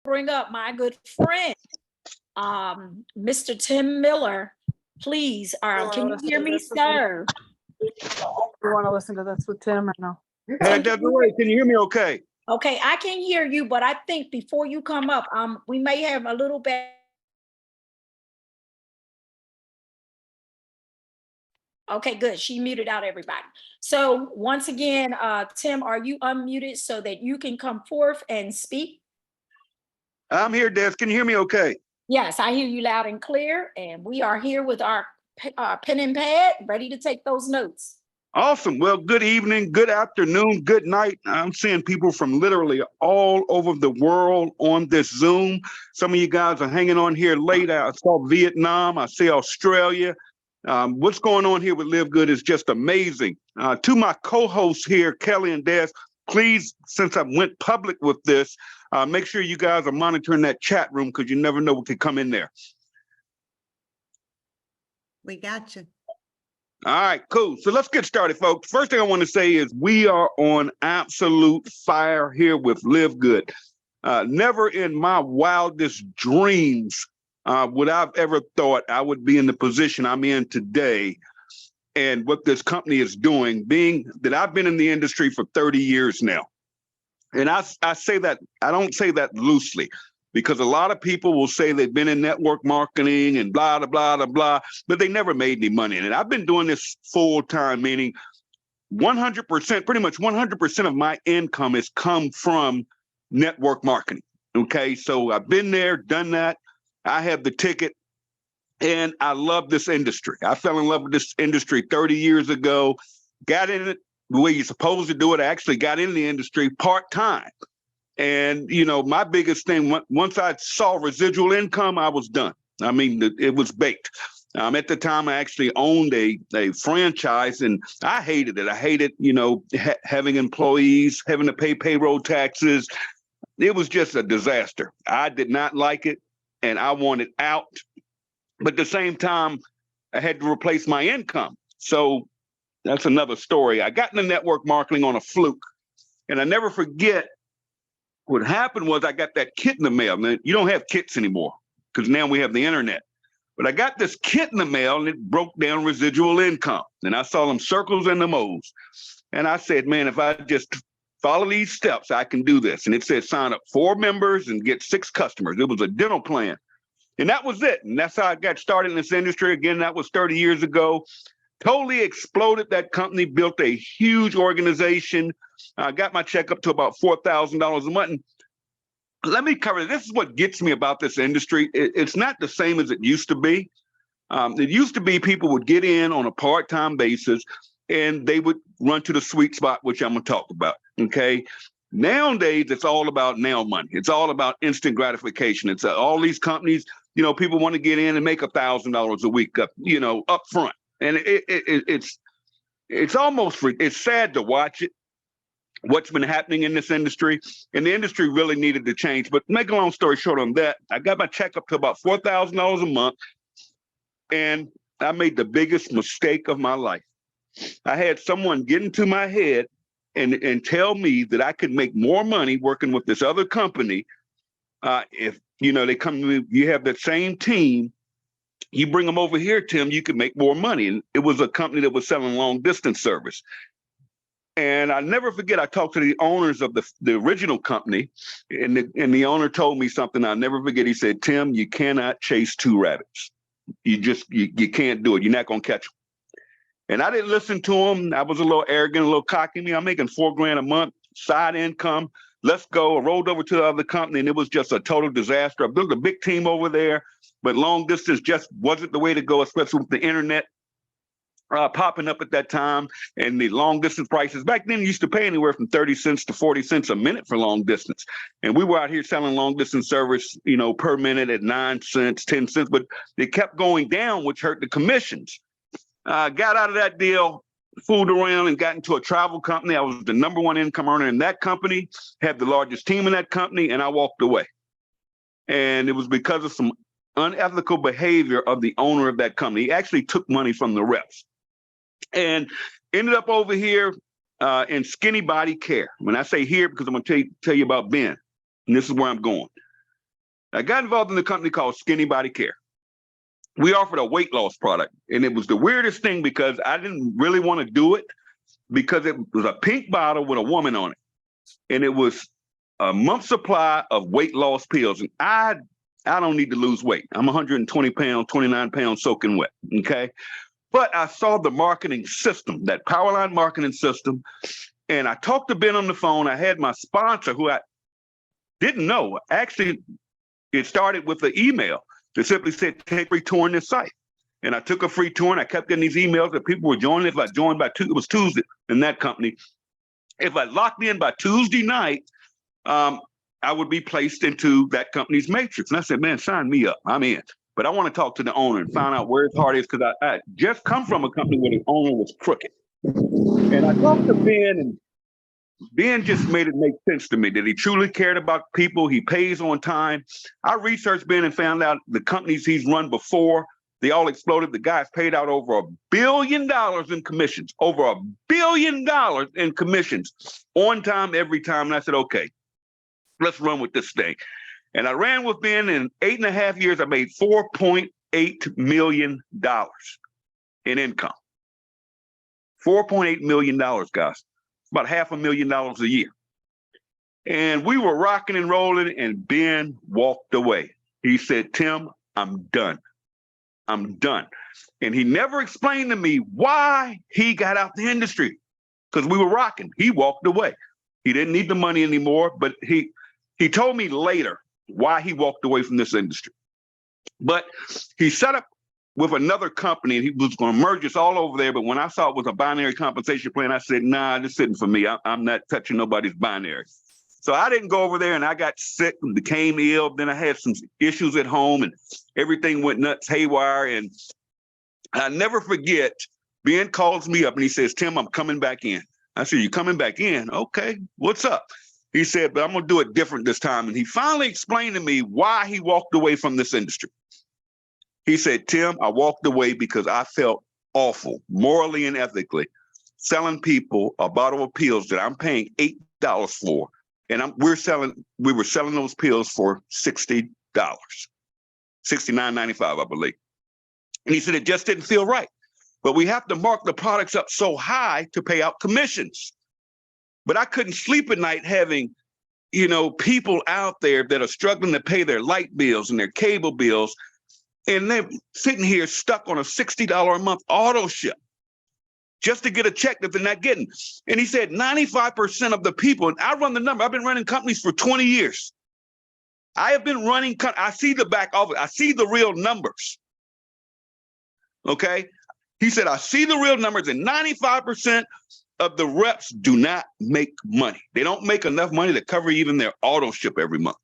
bring up my good friend, Mr. Tim Miller. Please, can you hear me, sir? You want to listen to this with Tim or no? Hey, Desiree, can you hear me okay? Okay, I can hear you, but I think before you come up, we may have a little bit. Okay, good. She muted out everybody. So once again, Tim, are you unmuted so that you can come forth and speak? I'm here, Des. Can you hear me okay? Yes, I hear you loud and clear, and we are here with our pen and pad, ready to take those notes. Awesome. Well, good evening, good afternoon, good night. I'm seeing people from literally all over the world on this Zoom. Some of you guys are hanging on here late. I saw Vietnam. I see Australia. What's going on here with Live Good is just amazing. To my co-hosts here, Kelly and Des, please, since I went public with this, make sure you guys are monitoring that chat room because you never know what could come in there. We got you. All right, cool. So let's get started, folks. First thing I want to say is we are on absolute fire here with Live Good. Never in my wildest dreams would I've ever thought I would be in the position I'm in today and what this company is doing, being that I've been in the industry for 30 years now. And I say that, I don't say that loosely, because a lot of people will say they've been in network marketing and blah, blah, blah, blah, blah, but they never made any money in it. I've been doing this full time, meaning 100%, pretty much 100% of my income has come from network marketing. Okay, so I've been there, done that. I have the ticket, and I love this industry. I fell in love with this industry 30 years ago, got in it the way you're supposed to do it. I actually got in the industry part-time. And, you know, my biggest thing, once I saw residual income, I was done. I mean, it was baked. At the time, I actually owned a franchise, and I hated it. I hated, you know, having employees, having to pay payroll taxes. It was just a disaster. I did not like it, and I wanted out. But at the same time, I had to replace my income. So that's another story. I got into network marketing on a fluke, and I never forget. What happened was I got that kit in the mail. Now, you don't have kits anymore because now we have the internet. But I got this kit in the mail, and it broke down residual income. And I saw them circles and the O's. And I said, man, if I just follow these steps, I can do this. And it said sign up 4 members and get 6 customers. It was a dental plan. And that was it. And that's how I got started in this industry. Again, that was 30 years ago. Totally exploded that company, built a huge organization. I got my check up to about $4,000 a month. And let me cover this. Is what gets me about this industry. It's not the same as it used to be. It used to be people would get in on a part-time basis and they would run to the sweet spot, which I'm going to talk about. Okay. Nowadays, it's all about now money. It's all about instant gratification. It's all these companies, you know, people want to get in and make $1,000 a week up, you know, up front. And it's almost free. It's sad to watch it, what's been happening in this industry. And the industry really needed to change. But make a long story short on that, I got my check up to about $4,000 a month. And I made the biggest mistake of my life. I had someone get into my head and tell me that I could make more money working with this other company. If, you know, they come to me, you have that same team, you bring them over here, Tim, you can make more money. And it was a company that was selling long distance service. And I never forget, I talked to the owners of the original company, and the owner told me something I'll never forget. He said, Tim, you cannot chase 2 rabbits. You can't do it. You're not going to catch them. And I didn't listen to him. I was a little arrogant, a little cocky. I'm making $4,000 a month, side income. Let's go. I rolled over to the other company, and it was just a total disaster. I built a big team over there, but long distance just wasn't the way to go, especially with the internet popping up at that time and the long distance prices. Back then, you used to pay anywhere from 30 cents to 40 cents a minute for long distance. And we were out here selling long distance service, you know, per minute at 9 cents, 10 cents, but it kept going down, which hurt the commissions. Got out of that deal, fooled around and got into a travel company. I was the #1 income earner in that company, had the largest team in that company, and I walked away. And it was because of some unethical behavior of the owner of that company. He actually took money from the reps and ended up over here in skinny body care. When I say here, because I'm going to tell you about Ben, and this is where I'm going. I got involved in a company called Skinny Body Care. We offered a weight loss product, and it was the weirdest thing because I didn't really want to do it because it was a pink bottle with a woman on it, and it was a month's supply of weight loss pills. And I don't need to lose weight. I'm 120 pounds, 29 pounds soaking wet. Okay. But I saw the marketing system, that Powerline marketing system. And I talked to Ben on the phone. I had my sponsor, who I didn't know. Actually, it started with an email that simply said, take a free tour on this site. And I took a free tour, and I kept getting these emails that people were joining. If I joined by it was Tuesday in that company. If I locked in by Tuesday night, I would be placed into that company's matrix. And I said, man, sign me up. I'm in. But I want to talk to the owner and find out where his heart is, because I just come from a company where the owner was crooked. And I talked to Ben, and Ben just made it make sense to me that he truly cared about people. He pays on time. I researched Ben and found out the companies he's run before, they all exploded. The guy's paid out over $1 billion in commissions, over $1 billion in commissions on time, every time. And I said, okay, let's run with this thing. And I ran with Ben. In 8.5 years, I made $4.8 million in income. $4.8 million, guys. About $500,000 a year. And we were rocking and rolling, and Ben walked away. He said, Tim, I'm done. I'm done. And he never explained to me why he got out the industry, because we were rocking. He walked away. He didn't need the money anymore, but he told me later why he walked away from this industry. But he set up with another company, and he was going to merge us all over there. But when I saw it was a binary compensation plan, I said, nah, this isn't for me. I'm not touching nobody's binary. So I didn't go over there, and I got sick and became ill. Then I had some issues at home, and everything went nuts, haywire. And I never forget, Ben calls me up and he says, Tim, I'm coming back in. I said, you coming back in? Okay, what's up? He said, but I'm going to do it different this time. And he finally explained to me why he walked away from this industry. He said, Tim, I walked away because I felt awful, morally and ethically, selling people a bottle of pills that I'm paying $8 for. And we were selling those pills for $60, $69.95, I believe. And he said, it just didn't feel right. But we have to mark the products up so high to pay out commissions. But I couldn't sleep at night having, people out there that are struggling to pay their light bills and their cable bills. And they're sitting here stuck on a $60 a month auto ship just to get a check that they're not getting. And he said 95% of the people, and I run the number, I've been running companies for 20 years. I have been running, I see the back office, I see the real numbers. Okay? He said, I see the real numbers, and 95% of the reps do not make money. They don't make enough money to cover even their auto ship every month.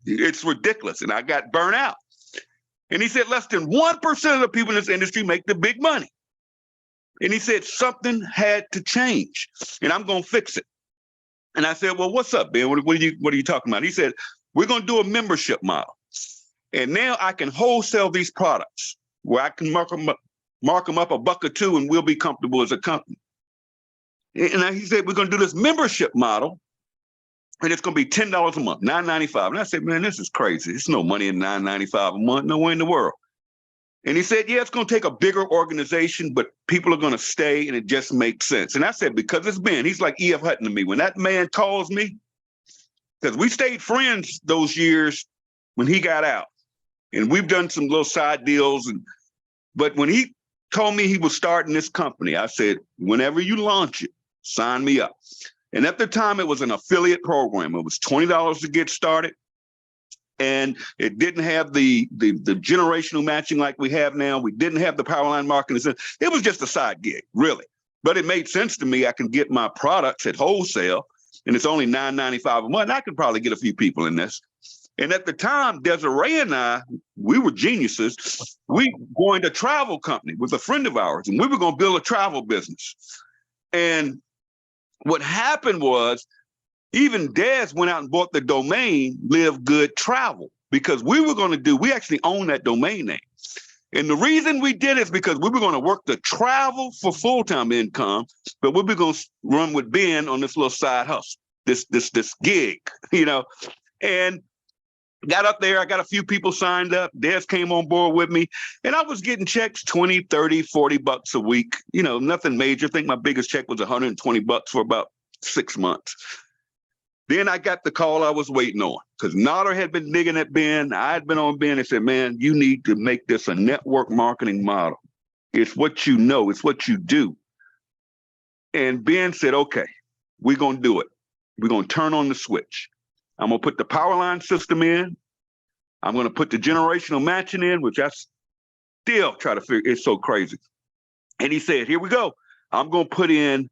It's ridiculous. And I got burnt out. And he said less than 1% of the people in this industry make the big money. And he said something had to change, and I'm going to fix it. And I said, well, what's up, Ben? What are you talking about? He said, we're going to do a membership model. And now I can wholesale these products where I can mark them up $1 or $2, and we'll be comfortable as a company. And he said, we're going to do this membership model, and it's going to be $10 a month, $9.95. And I said, man, this is crazy. There's no money in $9.95 a month, nowhere in the world. And he said, yeah, it's going to take a bigger organization, but people are going to stay, and it just makes sense. And I said, because it's Ben. He's like E.F. Hutton to me. When that man calls me, because we stayed friends those years when he got out, and we've done some little side deals. But when he told me he was starting this company, I said, whenever you launch it, sign me up. And at the time, it was an affiliate program. It was $20 to get started. And it didn't have the generational matching like we have now. We didn't have the Powerline marketing. It was just a side gig, really. But it made sense to me. I can get my products at wholesale, and it's only $9.95 a month. I could probably get a few people in this. And at the time, Desiree and I, we were geniuses. We joined a travel company with a friend of ours, and we were going to build a travel business. And what happened was, even Des went out and bought the domain Live Good Travel, because we actually own that domain name. And the reason we did it is because we were going to work the travel for full-time income, but we were going to run with Ben on this little side hustle, this gig, And Got up there, I got a few people signed up. Des came on board with me, and I was getting checks 20, 30, 40 bucks a week. You know, nothing major. I think my biggest check was 120 bucks for about 6 months. Then I got the call I was waiting on because Notter had been digging at Ben. I had been on Ben and said, man, you need to make this a network marketing model. It's what you know. It's what you do. And Ben said, okay, we're going to do it. We're going to turn on the switch. I'm going to put the power line system in. I'm going to put the generational matching in, which I still try to figure. It's so crazy. And he said, here we go. I'm going to put in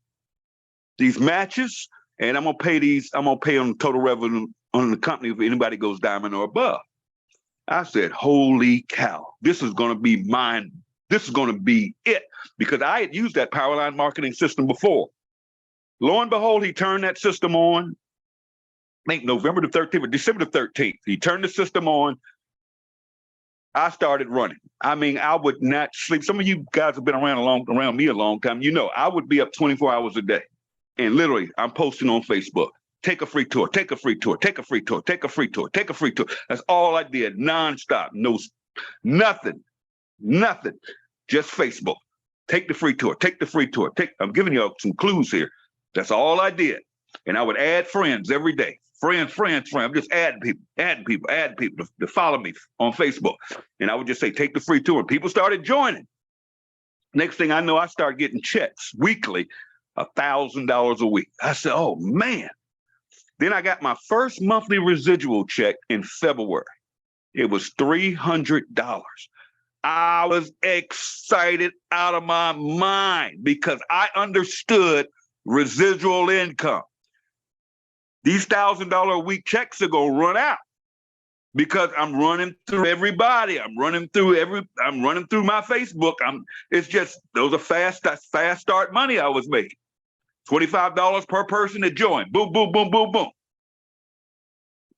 these matches, and I'm going to pay these. I'm going to pay on the total revenue on the company if anybody goes diamond or above. I said, holy cow, this is going to be mine. This is going to be it, because I had used that power line marketing system before. Lo and behold, he turned that system on. I think November the 13th or December the 13th. He turned the system on. I started running. I mean, I would not sleep. Some of you guys have been around me a long time. You know, I would be up 24 hours a day. And literally, I'm posting on Facebook. Take a free tour, take a free tour, take a free tour, take a free tour, take a free tour. That's all I did, nonstop. No, nothing. Just Facebook. Take the free tour, take the free tour. I'm giving you some clues here. That's all I did. And I would add friends every day. Friends. I'm just adding people to follow me on Facebook. And I would just say, take the free tour. And people started joining. Next thing I know, I started getting checks weekly, $1,000 a week. I said, oh, man. Then I got my first monthly residual check in February. It was $300. I was excited out of my mind because I understood residual income. These $1,000 a week checks are going to run out because I'm running through everybody. I'm running through my Facebook. It's just, those are fast start money I was making. $25 per person to join. Boom, boom, boom, boom, boom.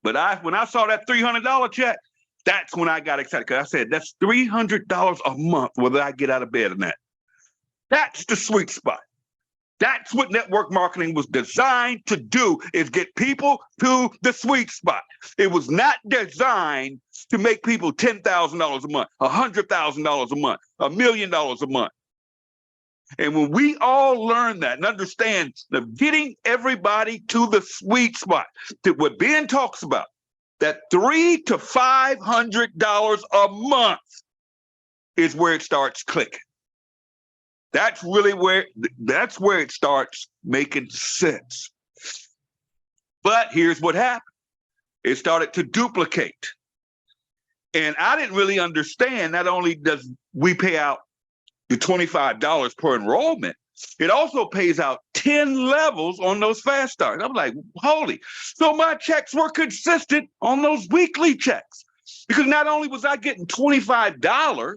But when I saw that $300 check, that's when I got excited, because I said, that's $300 a month, whether I get out of bed or not. That's the sweet spot. That's what network marketing was designed to do, is get people to the sweet spot. It was not designed to make people $10,000 a month, $100,000 a month, $1 million a month. And when we all learn that and understand that getting everybody to the sweet spot, that what Ben talks about, that $300 to $500 a month is where it starts clicking. That's where it starts making sense. But here's what happened. It started to duplicate. And I didn't really understand, not only does we pay out the $25 per enrollment, it also pays out 10 levels on those fast starts. I'm like, holy. So my checks were consistent on those weekly checks, because not only was I getting $25,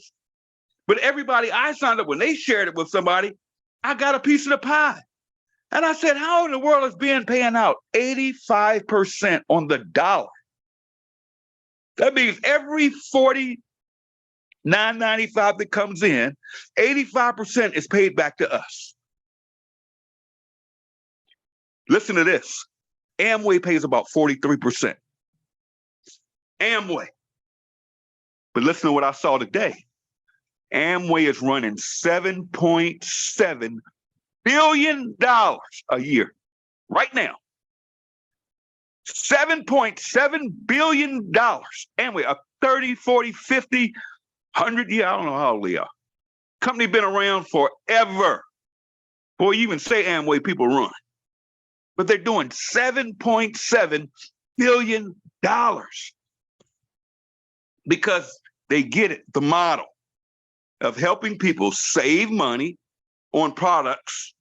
but everybody I signed up, when they shared it with somebody, I got a piece of the pie. And I said, how in the world is Ben paying out 85% on the dollar? That means every $49.95 that comes in, 85% is paid back to us. Listen to this. Amway pays about 43%. Amway. But listen to what I saw today. Amway is running $7.7 billion a year right now. $7.7 billion. Amway, a 30, 40, 50, 100 year, I don't know how old they are. Company been around forever. Boy, you even say Amway, people run. But they're doing $7.7 billion because they get it, the model of helping people save money on products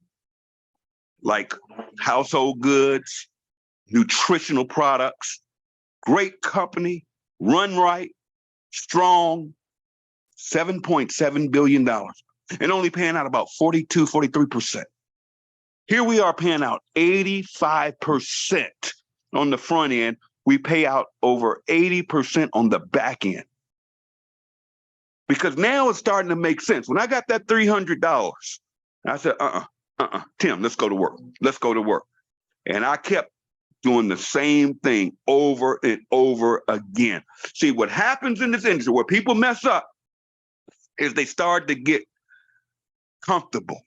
like household goods, nutritional products, great company, run right, strong, $7.7 billion, and only paying out about 42, 43%. Here we are paying out 85% on the front end. We pay out over 80% on the back end. Because now it's starting to make sense. When I got that $300, I said, Tim, let's go to work. Let's go to work. And I kept doing the same thing over and over again. See, what happens in this industry where people mess up is they start to get comfortable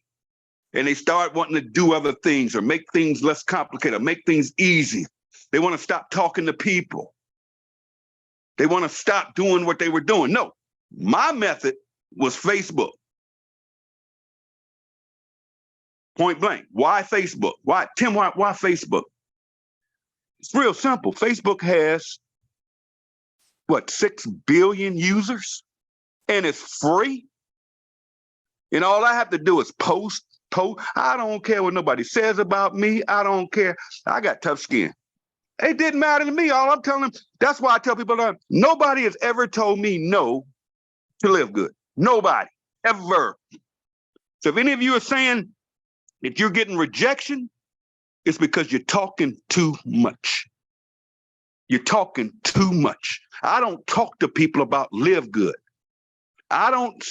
and they start wanting to do other things or make things less complicated, or make things easy. They want to stop talking to people. They want to stop doing what they were doing. No, my method was Facebook. Point blank. Why Facebook? Why, Tim, why Facebook? It's real simple. Facebook has, what, 6 billion users? And it's free. And all I have to do is post. I don't care what nobody says about me. I don't care. I got tough skin. It didn't matter to me. All I'm telling them, that's why I tell people that nobody has ever told me no to live good. Nobody, ever. So if any of you are saying that you're getting rejection, it's because you're talking too much. You're talking too much. I don't talk to people about live good. I don't,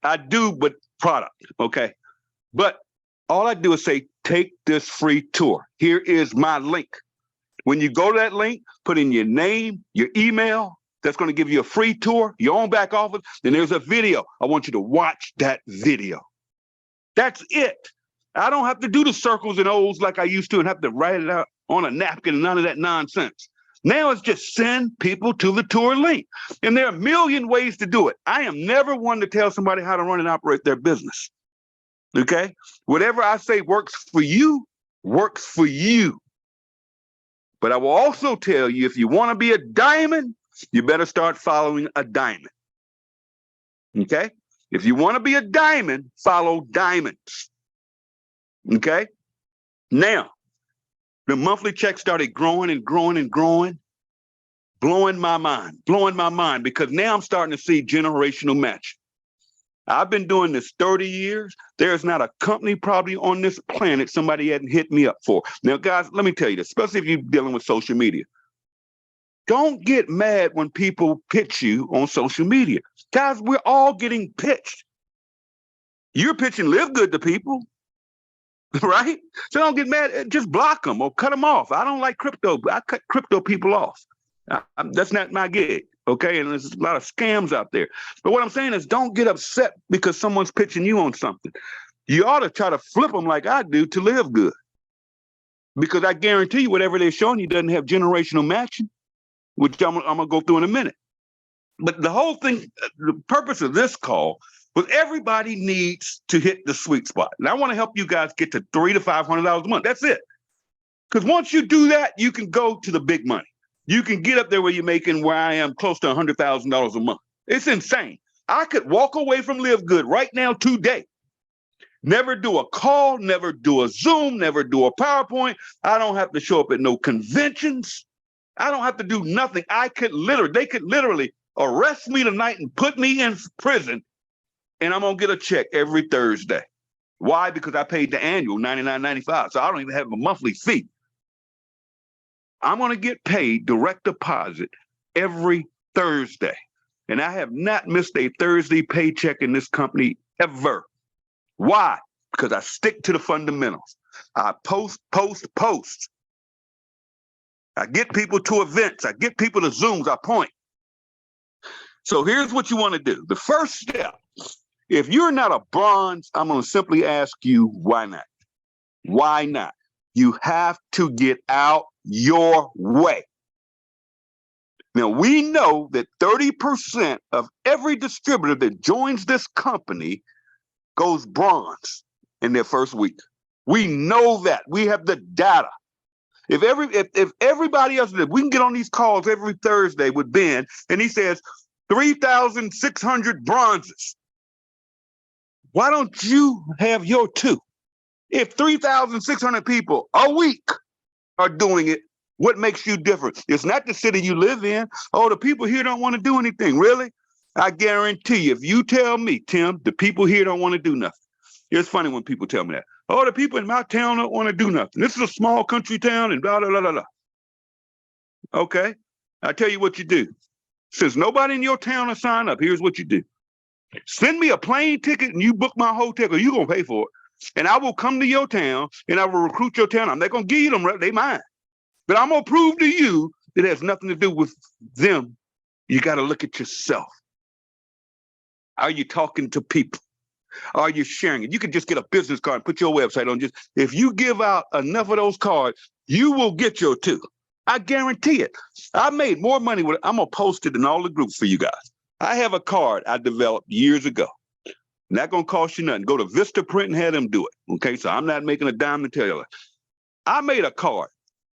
I do, but product, okay? But all I do is say, take this free tour. Here is my link. When you go to that link, put in your name, your email, that's going to give you a free tour, your own back office. Then there's a video. I want you to watch that video. That's it. I don't have to do the circles and O's like I used to and have to write it out on a napkin and none of that nonsense. Now it's just send people to the tour link. And there are a million ways to do it. I am never one to tell somebody how to run and operate their business. Okay? Whatever I say works for you, works for you. But I will also tell you, if you want to be a diamond, you better start following a diamond. Okay? If you want to be a diamond, follow diamonds. Okay? Now, the monthly check started growing and growing and growing, blowing my mind, because now I'm starting to see generational match. I've been doing this 30 years. There's not a company probably on this planet somebody hadn't hit me up for. Now, guys, let me tell you this, especially if you're dealing with social media. Don't get mad when people pitch you on social media. Guys, we're all getting pitched. You're pitching live good to people, right? So don't get mad. Just block them or cut them off. I don't like crypto. I cut crypto people off. That's not my gig, okay? And there's a lot of scams out there. But what I'm saying is don't get upset because someone's pitching you on something. You ought to try to flip them like I do to live good. Because I guarantee you whatever they're showing you doesn't have generational matching, which I'm going to go through in a minute. But the whole thing, the purpose of this call was everybody needs to hit the sweet spot. And I want to help you guys get to $300 to $500 a month. That's it. Because once you do that, you can go to the big money. You can get up there where you're making where I am close to $100,000 a month. It's insane. I could walk away from Live Good right now today. Never do a call, never do a Zoom, never do a PowerPoint. I don't have to show up at no conventions. I don't have to do nothing. They could literally arrest me tonight and put me in prison, and I'm going to get a check every Thursday. Why? Because I paid the annual $99.95, so I don't even have a monthly fee. I'm going to get paid direct deposit every Thursday. And I have not missed a Thursday paycheck in this company ever. Why? Because I stick to the fundamentals. I post. I get people to events. I get people to Zooms. I point. So here's what you want to do. The first step, if you're not a bronze, I'm going to simply ask you, why not? Why not? You have to get out your way. Now, we know that 30% of every distributor that joins this company goes bronze in their first week. We know that. We have the data. If everybody else did, we can get on these calls every Thursday with Ben, and he says 3,600 bronzes. Why don't you have your 2? If 3,600 people a week are doing it, what makes you different? It's not the city you live in. Oh, the people here don't want to do anything. Really? I guarantee you, if you tell me, Tim, the people here don't want to do nothing. It's funny when people tell me that. Oh, the people in my town don't want to do nothing. This is a small country town and blah, blah, blah, blah, blah. Okay. I tell you what you do. Since nobody in your town will sign up, here's what you do. Send me a plane ticket and you book my hotel, because you're going to pay for it. And I will come to your town and I will recruit your town. I'm not going to give you them. They mine. But I'm going to prove to you that it has nothing to do with them. You got to look at yourself. Are you talking to people? Are you sharing it? You can just get a business card and put your website on. Just if you give out enough of those cards, you will get your 2. I guarantee it. I made more money with it. I'm going to post it in all the groups for you guys. I have a card I developed years ago. Not going to cost you nothing. Go to Vista Print and have them do it. Okay, so I'm not making a dime to tell you that. I made a card,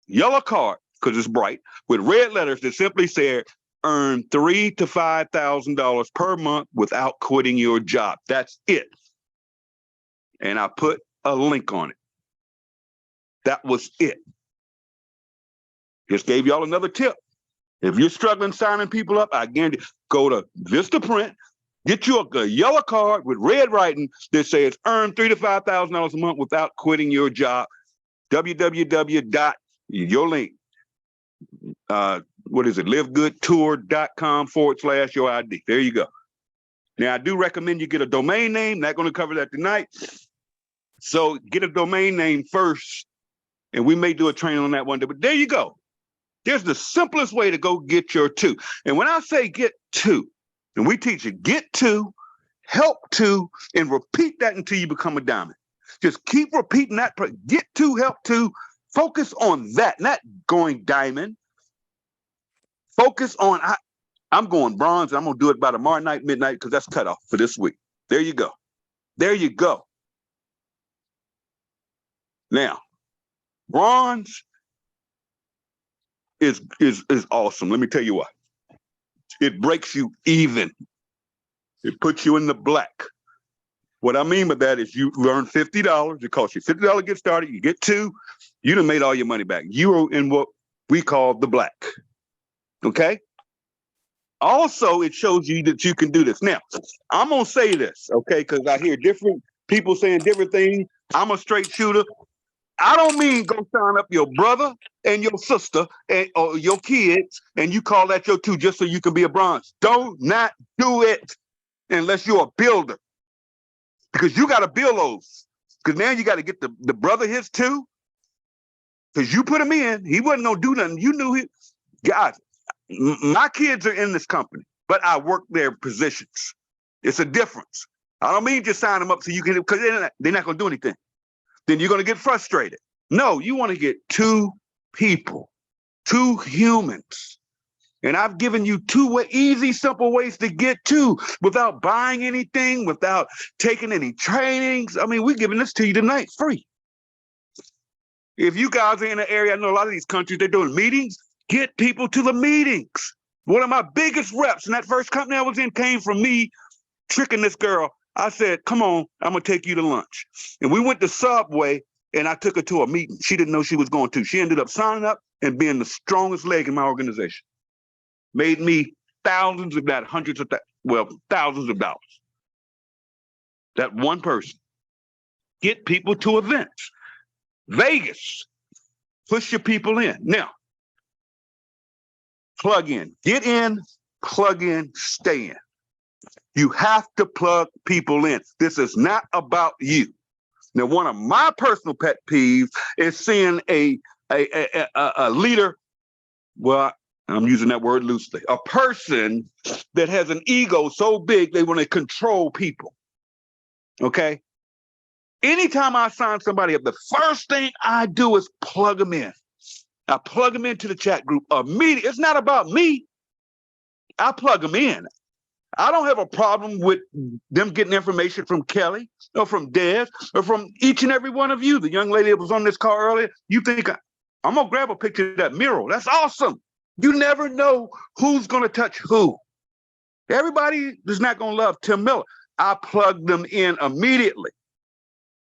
yellow card, because it's bright, with red letters that simply said, earn $3,000 to $5,000 per month without quitting your job. That's it. And I put a link on it. That was it. Just gave y'all another tip. If you're struggling signing people up, I guarantee, go to Vista Print, get you a yellow card with red writing that says earn $3,000 to $5,000 a month without quitting your job. www. Your link. What is it? livegoodtour.com/your ID. There you go. Now, I do recommend you get a domain name. Not going to cover that tonight. So get a domain name first, and we may do a training on that one day. But there you go. There's the simplest way to go get your 2. And when I say get 2, and we teach you get 2, help 2, and repeat that until you become a diamond. Just keep repeating that. Get 2, help 2. Focus on that, not going diamond. Focus on, I'm going bronze. And I'm going to do it by tomorrow night, midnight, because that's cut off for this week. There you go. There you go. Now, bronze is awesome. Let me tell you why. It breaks you even. It puts you in the black. What I mean by that is you earn $50. It costs you $50 to get started. You get 2. You done made all your money back. You are in what we call the black. Okay? Also, it shows you that you can do this. Now, I'm going to say this, okay, because I hear different people saying different things. I'm a straight shooter. I don't mean go sign up your brother and your sister or your kids and you call that your 2 just so you can be a bronze. Do not do it unless you're a builder. Because you got to build those. Because now you got to get the brother his 2. Because you put him in. He wasn't going to do nothing. You knew he. Guys, my kids are in this company, but I work their positions. It's a difference. I don't mean just sign them up so you can, because they're not going to do anything. Then you're going to get frustrated. No, you want to get 2 people, 2 humans. And I've given you 2 easy, simple ways to get 2 without buying anything, without taking any trainings. I mean, we're giving this to you tonight free. If you guys are in an area, I know a lot of these countries, they're doing meetings, get people to the meetings. One of my biggest reps in that first company I was in came from me tricking this girl. I said, come on, I'm going to take you to lunch. And we went to Subway, and I took her to a meeting. She didn't know she was going to. She ended up signing up and being the strongest leg in my organization. Made me thousands, if not hundreds of, thousands of dollars. That one person. Get people to events. Vegas. Push your people in. Now, plug in. Get in, plug in, stay in. You have to plug people in. This is not about you. Now, one of my personal pet peeves is seeing a leader, well, I'm using that word loosely, a person that has an ego so big they want to control people. Okay? Anytime I sign somebody up, the first thing I do is plug them in. I plug them into the chat group immediately. It's not about me. I plug them in. I don't have a problem with them getting information from Kelly or from Des or from each and every one of you. The young lady that was on this call earlier, you think I'm going to grab a picture of that mural. That's awesome. You never know who's going to touch who. Everybody is not going to love Tim Miller. I plug them in immediately.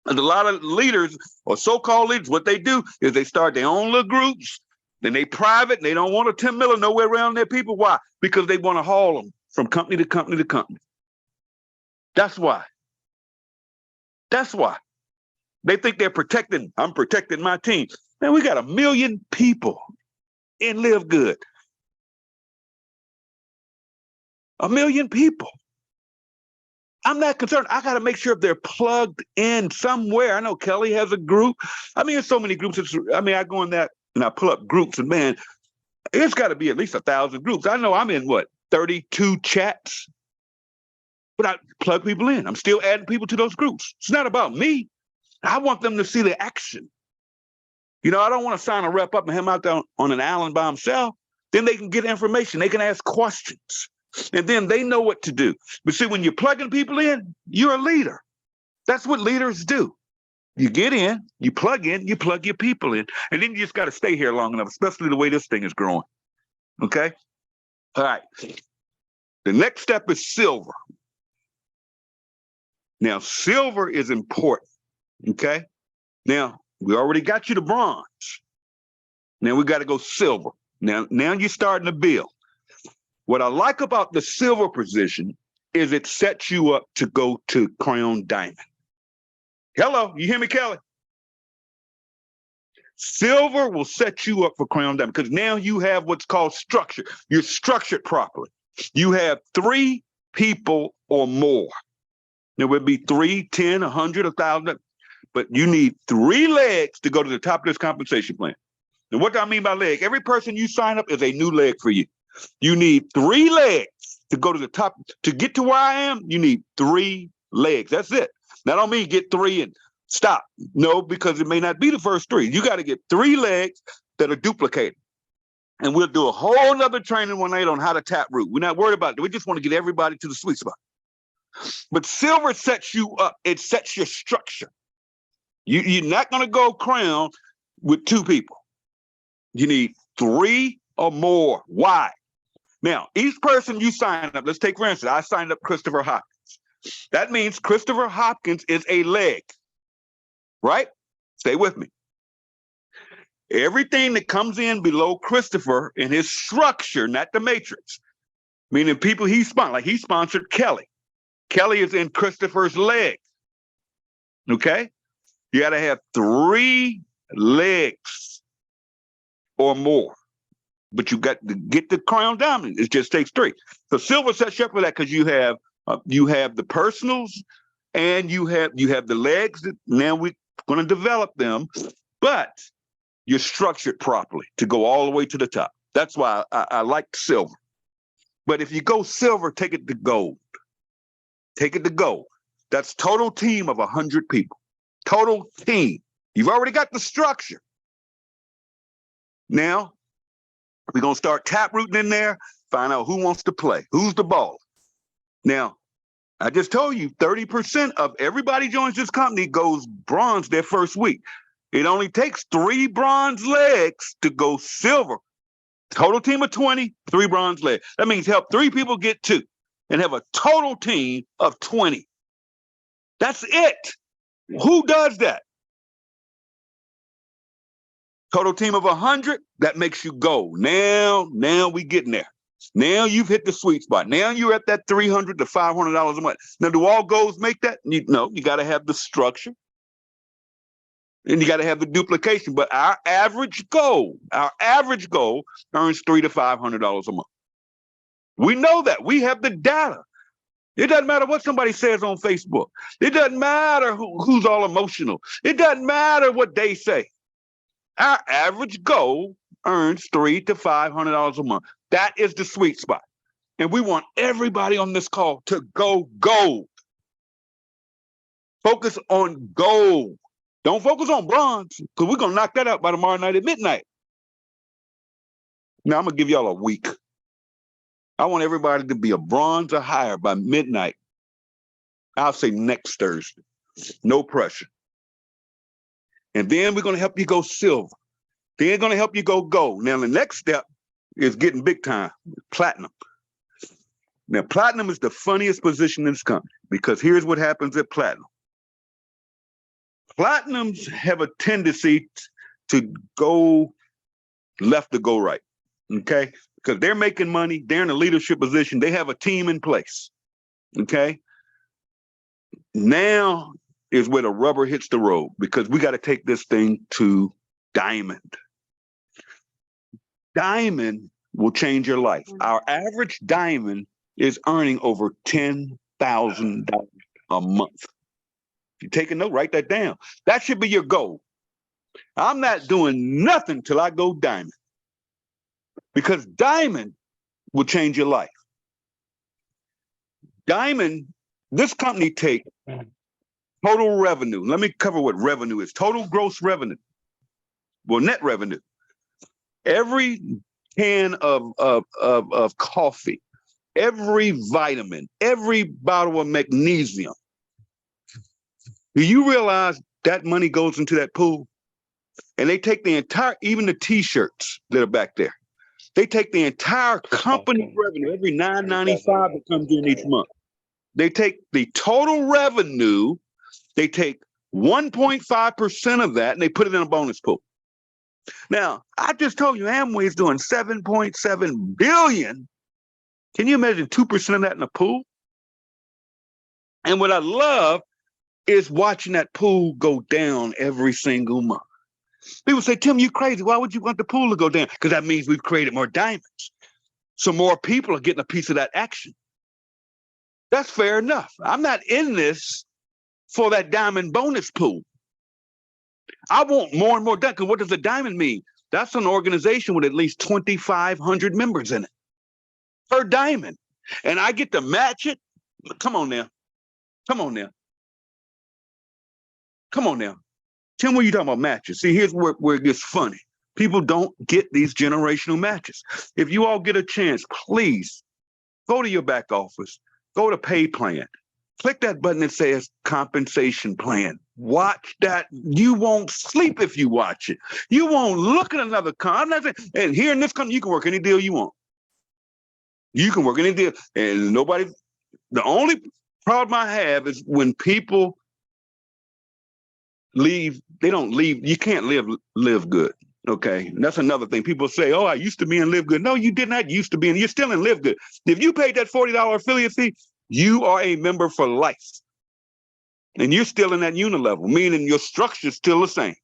And a lot of leaders or so-called leaders, what they do is they start their own little groups, then they private, and they don't want a Tim Miller nowhere around their people. Why? Because they want to haul them from company to company to company. That's why. That's why. They think they're protecting, I'm protecting my team. Man, we got 1 million people in Live Good. 1 million people. I'm not concerned. I got to make sure they're plugged in somewhere. I know Kelly has a group. I mean, there's so many groups. I go in that and I pull up groups, and man, it's got to be at least 1,000 groups. I know I'm in 32 chats, but I plug people in. I'm still adding people to those groups. It's not about me. I want them to see the action. I don't want to sign a rep up and him out there on an island by himself. Then they can get information. They can ask questions. And then they know what to do. But see, when you're plugging people in, you're a leader. That's what leaders do. You get in, you plug your people in, and then you just got to stay here long enough, especially the way this thing is growing. Okay? All right. The next step is silver. Now, silver is important. Okay? Now, we already got you to bronze. Now we got to go silver. Now you're starting to build. What I like about the silver position is it sets you up to go to crown diamond. Hello, you hear me, Kelly? Silver will set you up for crown diamond because now you have what's called structure. You're structured properly. You have 3 people or more. There would be 3, 10, 100, 1,000, but you need 3 legs to go to the top of this compensation plan. And what do I mean by leg? Every person you sign up is a new leg for you. You need 3 legs to go to the top. To get to where I am, you need 3 legs. That's it. Now, I don't mean get 3 and stop. No, because it may not be the first 3. You got to get 3 legs that are duplicated. And we'll do a whole nother training one night on how to tap root. We're not worried about it. We just want to get everybody to the sweet spot. But silver sets you up. It sets your structure. You're not going to go crown with 2 people. You need 3 or more. Why? Now, each person you sign up, let's take for instance, I signed up Christopher Hopkins. That means Christopher Hopkins is a leg, right? Stay with me. Everything that comes in below Christopher in his structure, not the matrix, meaning people he sponsored, like he sponsored Kelly. Kelly is in Christopher's leg. Okay? You got to have 3 legs or more, but you got to get the crown diamond. It just takes 3. So silver sets you up for that because you have the personals and you have the legs that now we're going to develop them, but you're structured properly to go all the way to the top. That's why I like silver. But if you go silver, take it to gold. Take it to gold. That's total team of 100 people. Total team. You've already got the structure. Now, we're going to start tap rooting in there, find out who wants to play, who's the baller. Now, I just told you 30% of everybody joins this company goes bronze their first week. It only takes 3 bronze legs to go silver. Total team of 20, 3 bronze legs. That means help 3 people get 2 and have a total team of 20. That's it. Who does that? Total team of 100, that makes you gold. Now we getting there. Now you've hit the sweet spot. Now you're at that $300 to $500 a month. Now, do all goals make that? No, you got to have the structure. And you got to have the duplication. But our average goal earns $300 to $500 a month. We know that. We have the data. It doesn't matter what somebody says on Facebook. It doesn't matter who's all emotional. It doesn't matter what they say. Our average goal earns $300 to $500 a month. That is the sweet spot. And we want everybody on this call to go gold. Focus on gold. Don't focus on bronze, because we're going to knock that out by tomorrow night at midnight. Now, I'm going to give y'all a week. I want everybody to be a bronze or higher by midnight. I'll say next Thursday. No pressure. And then we're going to help you go silver. Then going to help you go gold. Now, the next step is getting big time, platinum. Now, platinum is the funniest position in this company because here's what happens at platinum. Platinums have a tendency to go left to go right, okay? Because they're making money, they're in a leadership position, they have a team in place, okay? Now is where the rubber hits the road because we got to take this thing to diamond. Diamond will change your life. Our average diamond is earning over $10,000 a month. If you take a note, write that down. That should be your goal. I'm not doing nothing till I go diamond, because diamond will change your life. Diamond, this company take total revenue. Let me cover what revenue is. Total gross revenue. Well, net revenue. Every can of coffee, every vitamin, every bottle of magnesium. Do you realize that money goes into that pool? And they take the entire, even the t-shirts that are back there, they take the entire company revenue, every $9.95 that comes in each month. They take the total revenue, they take 1.5% of that, and they put it in a bonus pool. Now, I just told you Amway is doing $7.7 billion. Can you imagine 2% of that in a pool? And what I love is watching that pool go down every single month. People say, Tim, you crazy. Why would you want the pool to go down? Because that means we've created more diamonds. So more people are getting a piece of that action. That's fair enough. I'm not in this for that diamond bonus pool. I want more and more diamonds. Because what does a diamond mean? That's an organization with at least 2,500 members in it per diamond. And I get to match it. Come on now. Come on now. Come on now. Tim, what are you talking about matches? See, here's where it gets funny. People don't get these generational matches. If you all get a chance, please go to your back office, go to pay plan, click that button that says compensation plan. Watch that. You won't sleep if you watch it. You won't look at another and here in this company, you can work any deal you want. You can work any deal. And the only problem I have is when people leave, they don't leave. You can't live good. Okay. And that's another thing. People say, oh, I used to be in Live Good. No, you did not used to be, and you're still in Live Good. If you paid that $40 affiliate fee, you are a member for life. And you're still in that unilevel, meaning your structure is still the same.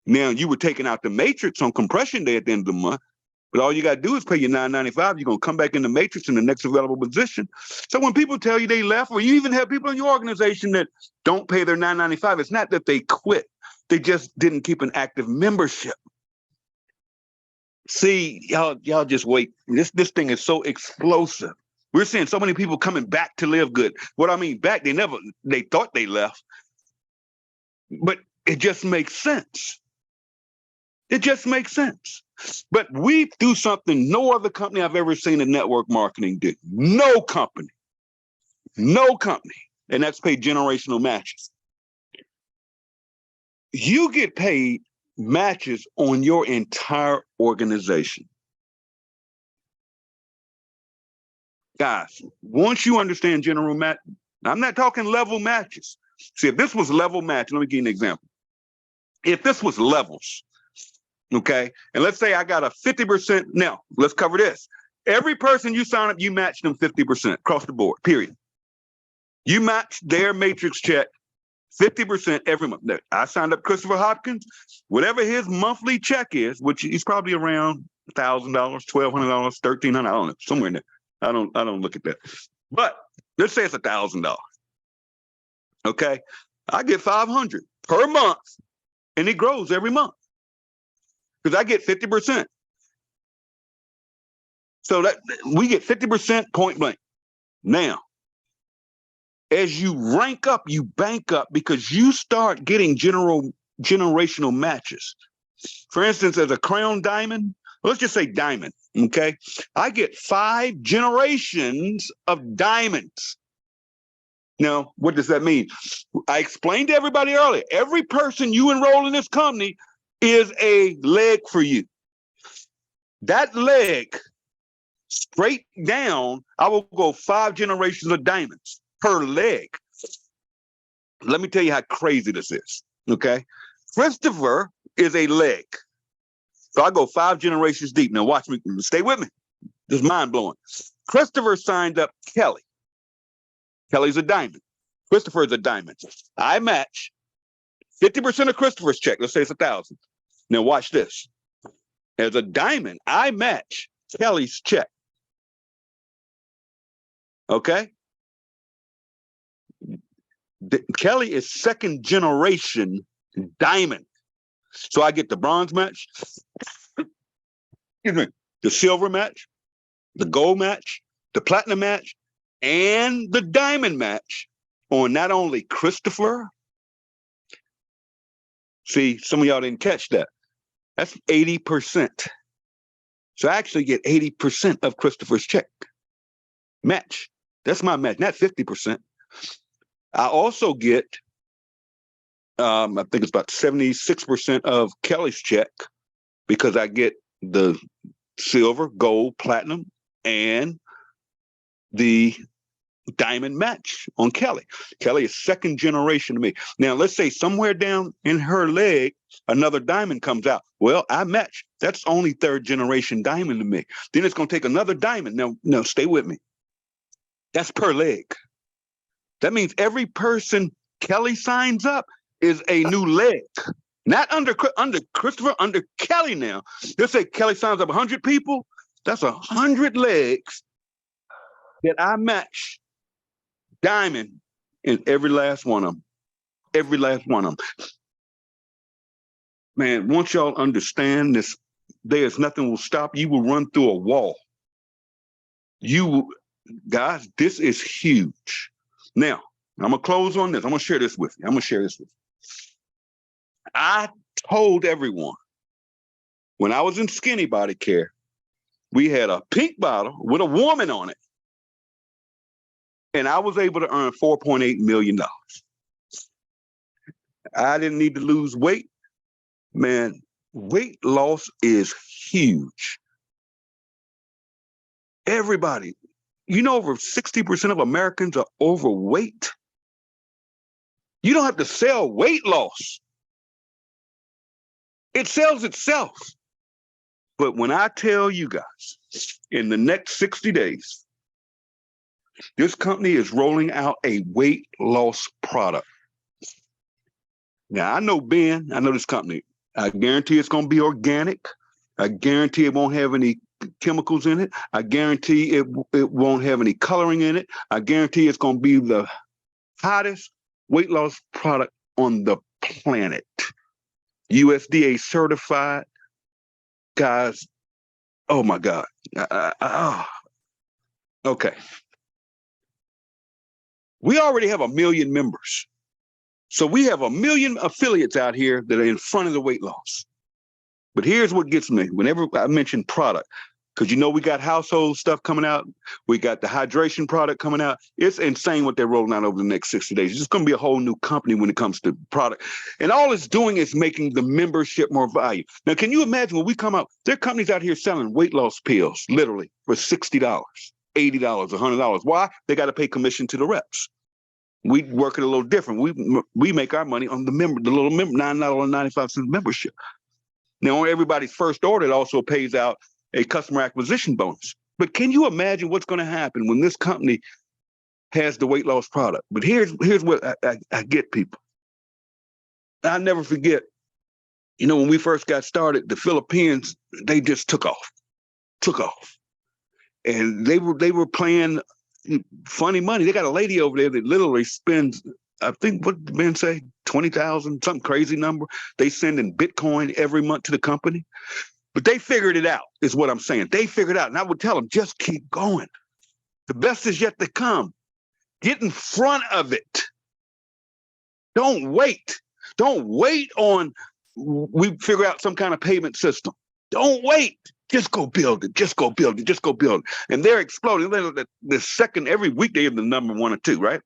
Now, you were taking out the matrix on compression day at the end of the month, but all you got to do is pay your $9.95. You're going to come back in the matrix in the next available position. So when people tell you they left, or you even have people in your organization that don't pay their $9.95, it's not that they quit. They just didn't keep an active membership. See, y'all just wait. This thing is so explosive. We're seeing so many people coming back to Live Good. What I mean back, they thought they left, but it just makes sense. It just makes sense. But we do something no other company I've ever seen in network marketing did. No company. And that's paid generational matches. You get paid matches on your entire organization. Guys, once you understand general match, I'm not talking level matches. See, if this was level match, let me give you an example. If this was levels, okay, and let's say I got a 50%. Now, let's cover this. Every person you sign up, you match them 50% across the board, period. You match their matrix check 50% every month. Now, I signed up Christopher Hopkins, whatever his monthly check is, which is probably around $1,000, $1,200, $1,300, I don't know, somewhere in there. I don't look at that. But let's say it's $1,000. Okay. I get $500 per month, and it grows every month because I get 50%. So that we get 50% point blank. Now, as you rank up, you bank up because you start getting generational matches. For instance, as a crown diamond, let's just say diamond, okay? I get 5 generations of diamonds. Now, what does that mean? I explained to everybody earlier, every person you enroll in this company is a leg for you. That leg, straight down, I will go 5 generations of diamonds per leg. Let me tell you how crazy this is, okay? Christopher is a leg. So I go 5 generations deep. Now watch me, stay with me. This is mind-blowing. Christopher signed up Kelly. Kelly's a diamond. Christopher is a diamond. I match 50% of Christopher's check. Let's say it's 1,000. Now watch this. As a diamond, I match Kelly's check. Okay? Kelly is 2nd generation diamond. So I get the bronze match, excuse me, the silver match, the gold match, the platinum match, and the diamond match on not only Christopher. See, some of y'all didn't catch that. That's 80%. So I actually get 80% of Christopher's check match. That's my match, not 50%. I also get, I think it's about 76% of Kelly's check because I get the silver, gold, platinum, and the diamond match on Kelly. Kelly is second generation to me. Now, let's say somewhere down in her leg, another diamond comes out. Well, I match. That's only third generation diamond to me. Then it's going to take another diamond. No, stay with me. That's per leg. That means every person Kelly signs up is a new leg. Not under Christopher, under Kelly now. Let's say Kelly signs up 100 people. That's 100 legs that I match diamond in every last one of them. Every last one of them. Man, once y'all understand this, there's nothing will stop you. Will run through a wall. Guys, this is huge. Now, I'm going to close on this. I'm going to share this with you. I told everyone when I was in Skinny Body Care, we had a pink bottle with a woman on it. And I was able to earn $4.8 million. I didn't need to lose weight. Man, weight loss is huge. Everybody, over 60% of Americans are overweight. You don't have to sell weight loss. It sells itself. But when I tell you guys, in the next 60 days, this company is rolling out a weight loss product. Now, I know Ben, I know this company. I guarantee it's going to be organic. I guarantee it won't have any chemicals in it. I guarantee it won't have any coloring in it. I guarantee it's going to be the hottest weight loss product on the planet. USDA certified. Guys, oh my God. Okay. We already have 1 million members. So we have 1 million affiliates out here that are in front of the weight loss. But here's what gets me. Whenever I mention product, because we got household stuff coming out. We got the hydration product coming out. It's insane what they're rolling out over the next 60 days. It's just going to be a whole new company when it comes to product. And all it's doing is making the membership more value. Now, can you imagine when we come out, there are companies out here selling weight loss pills, literally, for $60, $80, $100. Why? They got to pay commission to the reps. We work it a little different. We make our money on the little $9.95 membership. Now, on everybody's first order, it also pays out a customer acquisition bonus. But can you imagine what's going to happen when this company has the weight loss product? But here's what I get, people. I'll never forget, when we first got started, the Philippines, they just took off. And they were playing funny money. They got a lady over there that literally spends, I think, what did Ben say? 20,000, some crazy number. They send in Bitcoin every month to the company. But they figured it out, is what I'm saying. They figured it out. And I would tell them, just keep going. The best is yet to come. Get in front of it. Don't wait. Don't wait on we figure out some kind of payment system. Don't wait. Just go build it. Just go build it. Just go build it. And they're exploding. The second, every week they have the number 1 or 2, right?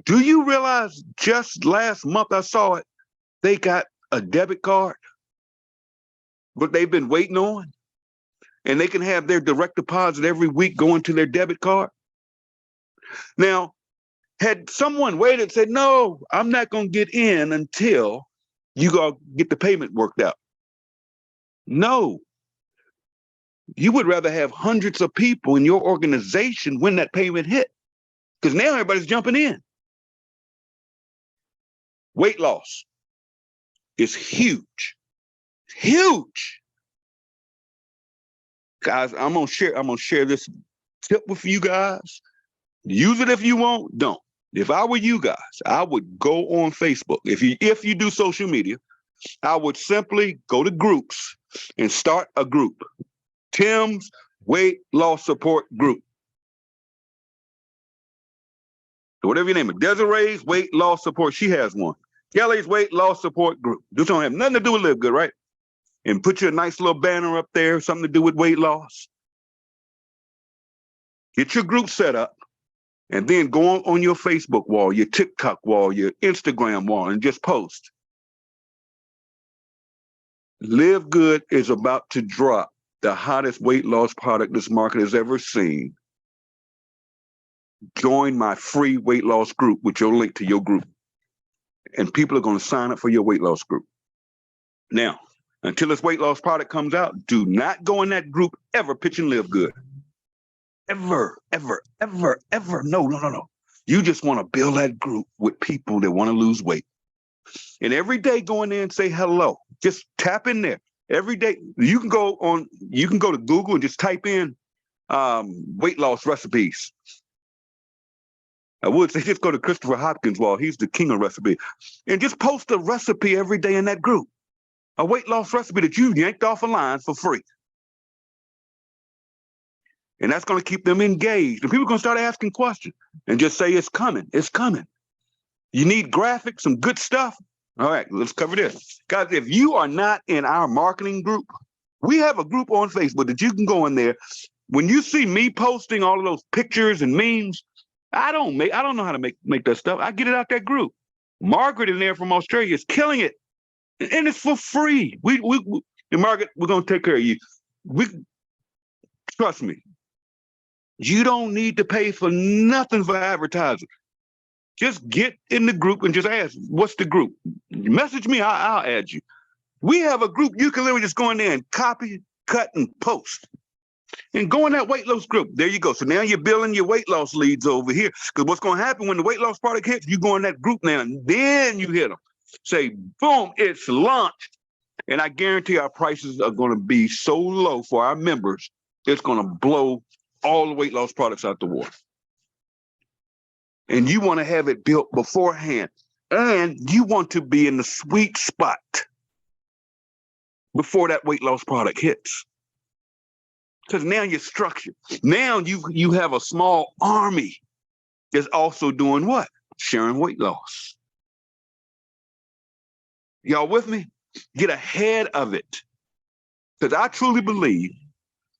Do you realize just last month I saw it, they got a debit card, but they've been waiting on, and they can have their direct deposit every week going to their debit card. Now, had someone waited and said, no, I'm not going to get in until you go get the payment worked out. No. You would rather have hundreds of people in your organization when that payment hit, because now everybody's jumping in. Weight loss is huge. Huge. Guys, I'm gonna share this tip with you guys. Use it if you want, don't. If I were you guys, I would go on Facebook. If you do social media, I would simply go to groups and start a group. Tim's Weight Loss Support Group. Whatever you name it. Desiree's Weight Loss Support. She has one. Kelly's Weight Loss Support Group. This don't have nothing to do with Live Good, right? And put you a nice little banner up there, something to do with weight loss. Get your group set up, and then go on your Facebook wall, your TikTok wall, your Instagram wall, and just post. Live Good is about to drop the hottest weight loss product this market has ever seen. Join my free weight loss group with your link to your group. And people are going to sign up for your weight loss group. Now, until this weight loss product comes out, do not go in that group ever pitching Live Good. Ever, ever, ever, ever. No. You just want to build that group with people that want to lose weight. And every day go in there and say hello. Just tap in there. Every day you can go to Google and just type in weight loss recipes. I would say just go to Christopher Hopkins' wall. He's the king of recipe. And just post a recipe every day in that group. A weight loss recipe that you yanked off a line for free. And that's going to keep them engaged. And people are going to start asking questions and just say, it's coming. It's coming. You need graphics, some good stuff. All right, let's cover this. Guys, if you are not in our marketing group, we have a group on Facebook that you can go in there. When you see me posting all of those pictures and memes, I don't know how to make that stuff. I get it out that group. Margaret in there from Australia is killing it. And it's for free. And Margaret, we're going to take care of you. Trust me. You don't need to pay for nothing for advertising. Just get in the group and just ask, what's the group? Message me, I'll add you. We have a group. You can literally just go in there and copy, cut, and post. And go in that weight loss group. There you go. So now you're building your weight loss leads over here. Because what's going to happen when the weight loss product hits, you go in that group now, and then you hit them. Say, boom, it's launched. And I guarantee our prices are going to be so low for our members, it's going to blow all the weight loss products out the water. And you want to have it built beforehand. And you want to be in the sweet spot before that weight loss product hits. Because now you're structured. Now you have a small army that's also doing what? Sharing weight loss. Y'all with me? Get ahead of it. Because I truly believe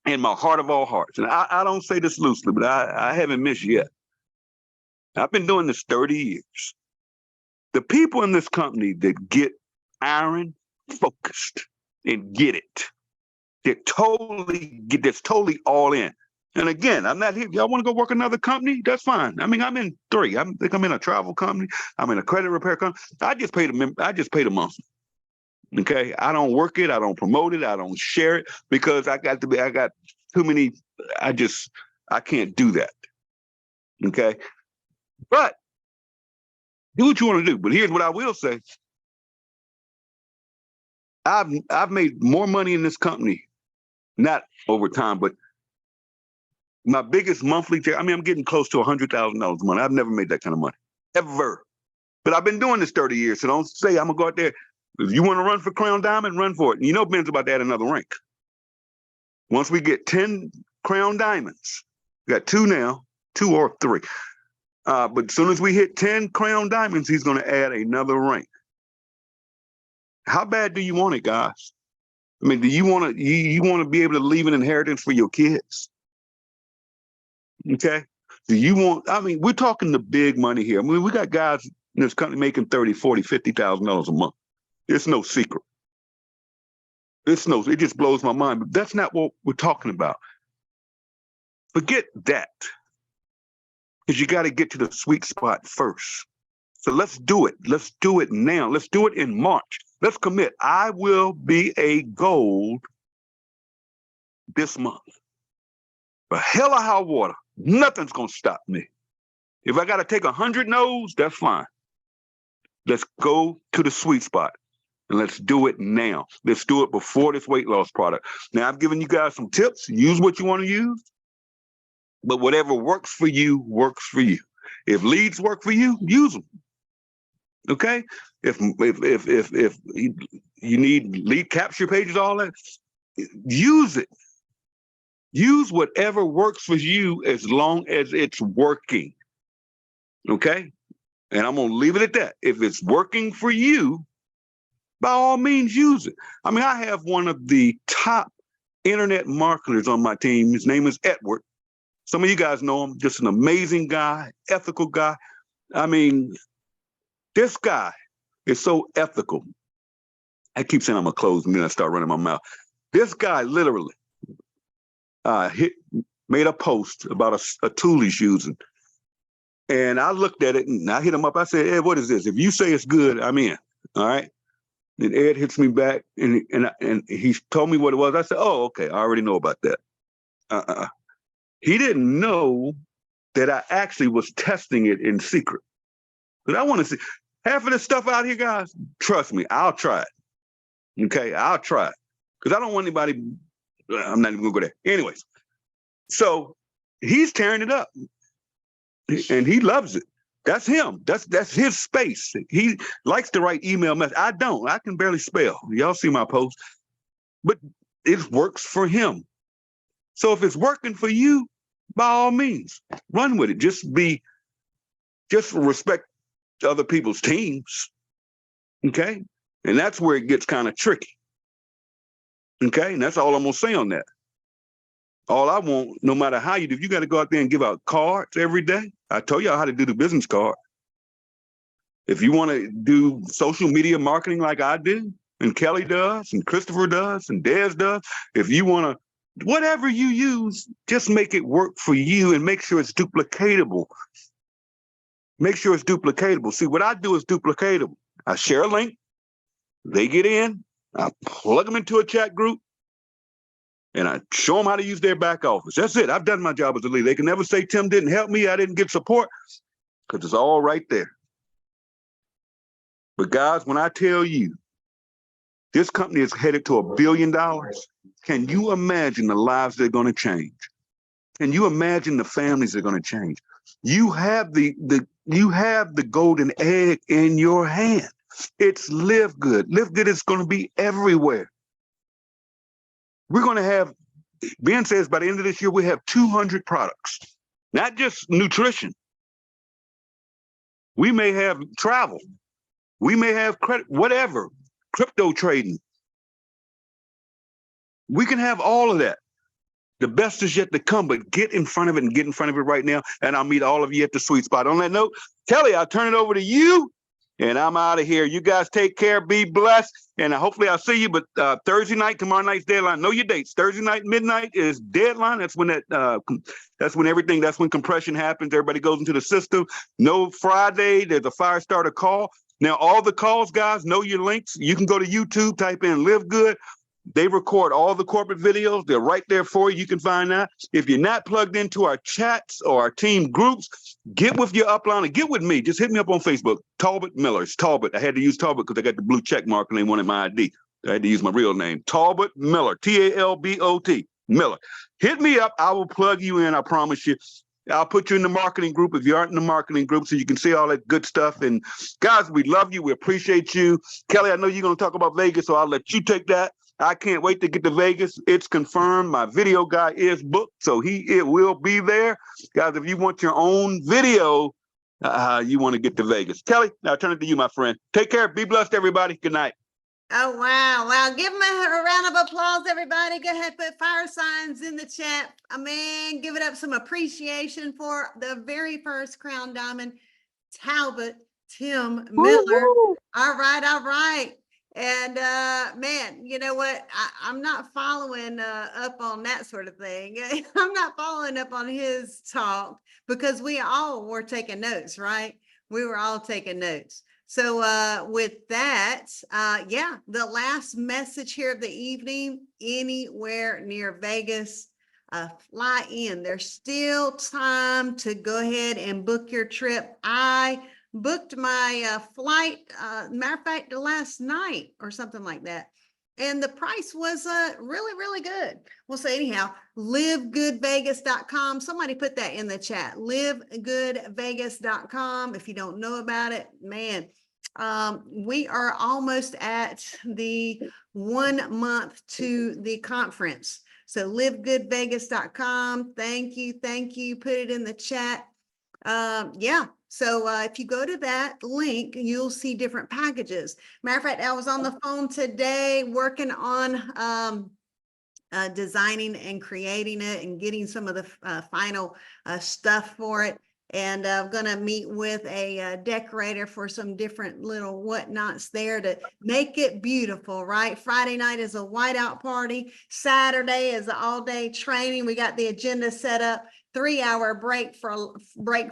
in my heart of all hearts, and I don't say this loosely, but I haven't missed yet. I've been doing this 30 years. The people in this company that get iron focused and get it, that's totally all in. And again, I'm not here. Y'all want to go work another company? That's fine. I mean, I'm in 3. I think I'm in a travel company. I'm in a credit repair company. I just paid a month. Okay, I don't work it. I don't promote it. I don't share it because I got too many. I can't do that. Okay, but do what you want to do. But here's what I will say. I've made more money in this company, not over time, but my biggest monthly I'm getting close to $100,000 a month. I've never made that kind of money, ever. But I've been doing this 30 years, so don't say I'm going to go out there. If you want to run for Crown Diamond, run for it. And you know Ben's about to add another rank. Once we get 10 Crown Diamonds, we got 2 now, 2 or 3. But as soon as we hit 10 Crown Diamonds, he's going to add another rank. How bad do you want it, guys? I mean, do you want to be able to leave an inheritance for your kids? Okay. Do you want, we're talking the big money here. I mean, we got guys in this country making $30,000, $40,000, $50,000 a month. It's no secret. It just blows my mind, but that's not what we're talking about. Forget that. Because you got to get to the sweet spot first. So let's do it. Let's do it now. Let's do it in March. Let's commit. I will be a gold this month. For hell or high water, nothing's going to stop me. If I got to take 100 no's, that's fine. Let's go to the sweet spot. And let's do it now. Let's do it before this weight loss product. Now, I've given you guys some tips. Use what you want to use. But whatever works for you, works for you. If leads work for you, use them. Okay? If you need lead capture pages, all that. Use it. Use whatever works for you as long as it's working. Okay? And I'm going to leave it at that. If it's working for you, by all means, use it. I mean, I have one of the top internet marketers on my team. His name is Edward. Some of you guys know him, just an amazing guy, ethical guy. I mean, this guy is so ethical. I keep saying I'm going to close and then I start running my mouth. This guy literally made a post about a tool he's using. And I looked at it and I hit him up. I said, Ed, what is this? If you say it's good, I'm in. All right. Then Ed hits me back and he told me what it was. I said, oh, okay. I already know about that. He didn't know that I actually was testing it in secret. But I want to see half of this stuff out here, guys. Trust me, I'll try it. Okay, I'll try it. Because I don't want anybody, I'm not even gonna go there. Anyways, so he's tearing it up. And he loves it. That's him. That's his space. He likes to write email messages. I don't. I can barely spell. Y'all see my post. But it works for him. So if it's working for you, by all means, run with it. Just respect other people's teams. Okay? And that's where it gets kind of tricky. Okay? And that's all I'm gonna say on that. All I want, no matter how you do, if you got to go out there and give out cards every day, I told y'all how to do the business card. If you want to do social media marketing like I do, and Kelly does, and Christopher does, and Des does, if you want to, whatever you use, just make it work for you and make sure it's duplicatable. Make sure it's duplicatable. See, what I do is duplicatable. I share a link, they get in, I plug them into a chat group, and I show them how to use their back office. That's it. I've done my job as a leader. They can never say Tim didn't help me, I didn't get support, because it's all right there. But guys, when I tell you, this company is headed to $1 billion, can you imagine the lives they're going to change? Can you imagine the families they're going to change? You have the golden egg in your hand. It's Live Good. Live Good is going to be everywhere. We're going to have, Ben says by the end of this year, we have 200 products, not just nutrition. We may have travel. We may have credit, whatever, crypto trading. We can have all of that. The best is yet to come, but get in front of it and get in front of it right now. And I'll meet all of you at the sweet spot. On that note, Kelly, I'll turn it over to you. And I'm out of here. You guys take care, be blessed, and hopefully I'll see you. But Thursday night, tomorrow night's deadline. Know your dates. Thursday night, midnight is deadline. That's when that's when compression happens. Everybody goes into the system. No Friday, there's a fire starter call. Now, all the calls, guys, know your links. You can go to YouTube, type in Live Good. They record all the corporate videos. They're right there for you. You can find that. If you're not plugged into our chats or our team groups, get with your upline and get with me. Just hit me up on Facebook. Talbot Miller. It's Talbot. I had to use Talbot because I got the blue check mark and they wanted my ID. I had to use my real name. Talbot Miller. Talbot Miller. Hit me up. I will plug you in. I promise you. I'll put you in the marketing group if you aren't in the marketing group so you can see all that good stuff. And guys, we love you. We appreciate you. Kelly, I know you're going to talk about Vegas, so I'll let you take that. I can't wait to get to Vegas. It's confirmed. My video guy is booked, so it will be there. Guys, if you want your own video, you want to get to Vegas. Kelly, now I turn it to you, my friend. Take care. Be blessed, everybody. Good night. Oh, wow. Wow. Give them a round of applause, everybody. Go ahead, put fire signs in the chat. Man, give it up some appreciation for the very first Crown Diamond, Talbot Tim Miller. Woo-hoo. All right. All right. And man, you know what? I'm not following up on that sort of thing. I'm not following up on his talk because we all were taking notes, right? We were all taking notes. So with that, yeah, the last message here of the evening, anywhere near Vegas, fly in. There's still time to go ahead and book your trip. I booked my flight, matter of fact, last night or something like that. And the price was really, really good. Well, so anyhow, livegoodvegas.com. Somebody put that in the chat, livegoodvegas.com. If you don't know about it, man, We are almost at the 1 month to the conference. So livegoodvegas.com. Thank you. Thank you. Put it in the chat. Yeah. So if you go to that link, you'll see different packages. Matter of fact, I was on the phone today working on designing and creating it and getting some of the final stuff for it. And I'm going to meet with a decorator for some different little whatnots there to make it beautiful, right? Friday night is a whiteout party. Saturday is an all-day training. We got the agenda set up, 3-hour break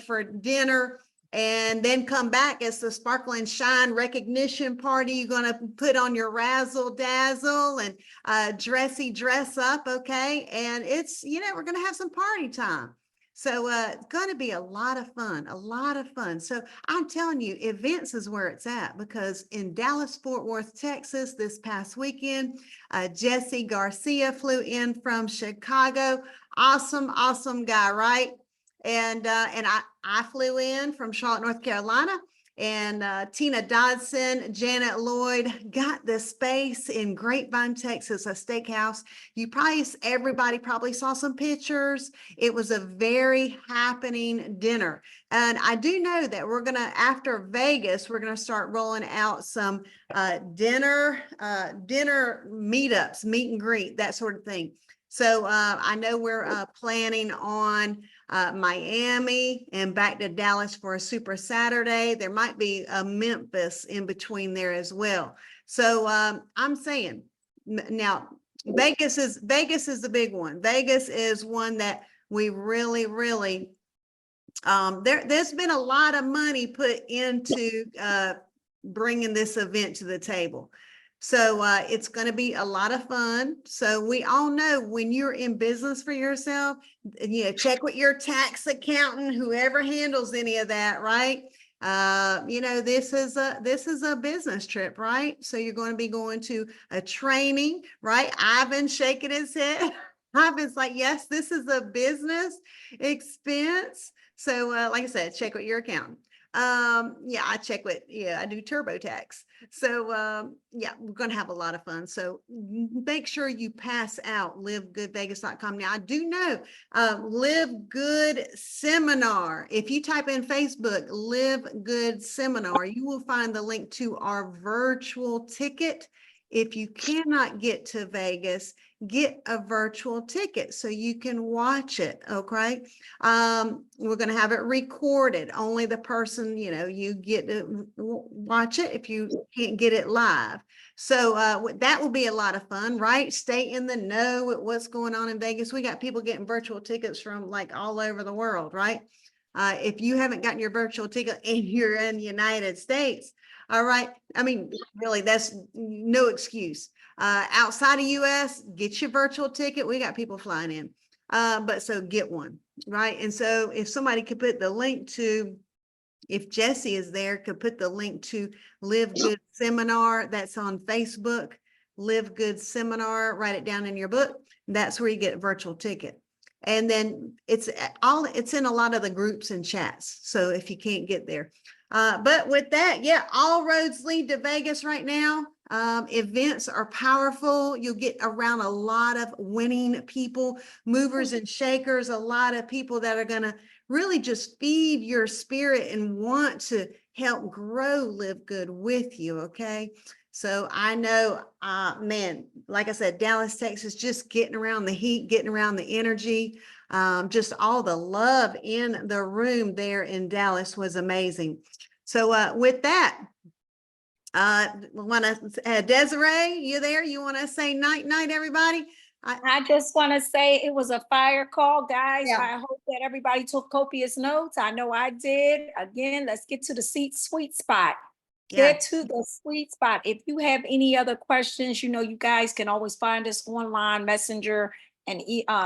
for dinner. And then come back as the Sparkle and Shine recognition party. You're going to put on your razzle dazzle and dressy dress up, okay? And it's, we're going to have some party time. So it's going to be a lot of fun, a lot of fun. So I'm telling you, events is where it's at, because in Dallas, Fort Worth, Texas, this past weekend, Jesse Garcia flew in from Chicago. Awesome, awesome guy, right? And I flew in from Charlotte, North Carolina, and Tina Dodson, Janet Lloyd got the space in Grapevine, Texas, a steakhouse. Everybody probably saw some pictures. It was a very happening dinner. And I do know that after Vegas, we're going to start rolling out some dinner meetups, meet and greet, that sort of thing. So I know we're planning on Miami and back to Dallas for a Super Saturday. There might be a Memphis in between there as well. So I'm saying now Vegas is the big one. Vegas is one that we really, really, there's been a lot of money put into bringing this event to the table. So it's going to be a lot of fun. So we all know when you're in business for yourself, check with your tax accountant, whoever handles any of that, right? This is a business trip, right? So you're going to be going to a training, right? Ivan's shaking his head. Ivan's like, yes, this is a business expense. So like I said, check with your accountant. I do TurboTax. So we're going to have a lot of fun. So make sure you pass out livegoodvegas.com. Now I do know Live Good Seminar. If you type in Facebook, Live Good Seminar, you will find the link to our virtual ticket. If you cannot get to Vegas, get a virtual ticket so you can watch it. Okay. We're going to have it recorded. Only the person, you get to watch it if you can't get it live. So that will be a lot of fun, right? Stay in the know with what's going on in Vegas. We got people getting virtual tickets from like all over the world, right? If you haven't gotten your virtual ticket and you're in the United States, all right. I mean, really, that's no excuse. Outside of US, get your virtual ticket. We got people flying in. But so get one, right? And so if somebody could put the link to, if Jesse is there, could put the link to Live Good Seminar, that's on Facebook, Live Good Seminar, write it down in your book. That's where you get a virtual ticket. And then it's in a lot of the groups and chats. So if you can't get there. But with that, all roads lead to Vegas right now. Events are powerful. You'll get around a lot of winning people, movers and shakers, a lot of people that are going to really just feed your spirit and want to help grow Live Good with you. Okay. So I know, man, like I said, Dallas, Texas, just getting around the heat, getting around the energy, just all the love in the room there in Dallas was amazing. So with that, Desiree, you there? You want to say night, everybody? I just want to say it was a fire call, guys. Yeah. I hope that everybody took copious notes. I know I did. Again, let's get to the sweet spot. Get to the sweet spot. If you have any other questions, you guys can always find us online, Messenger, and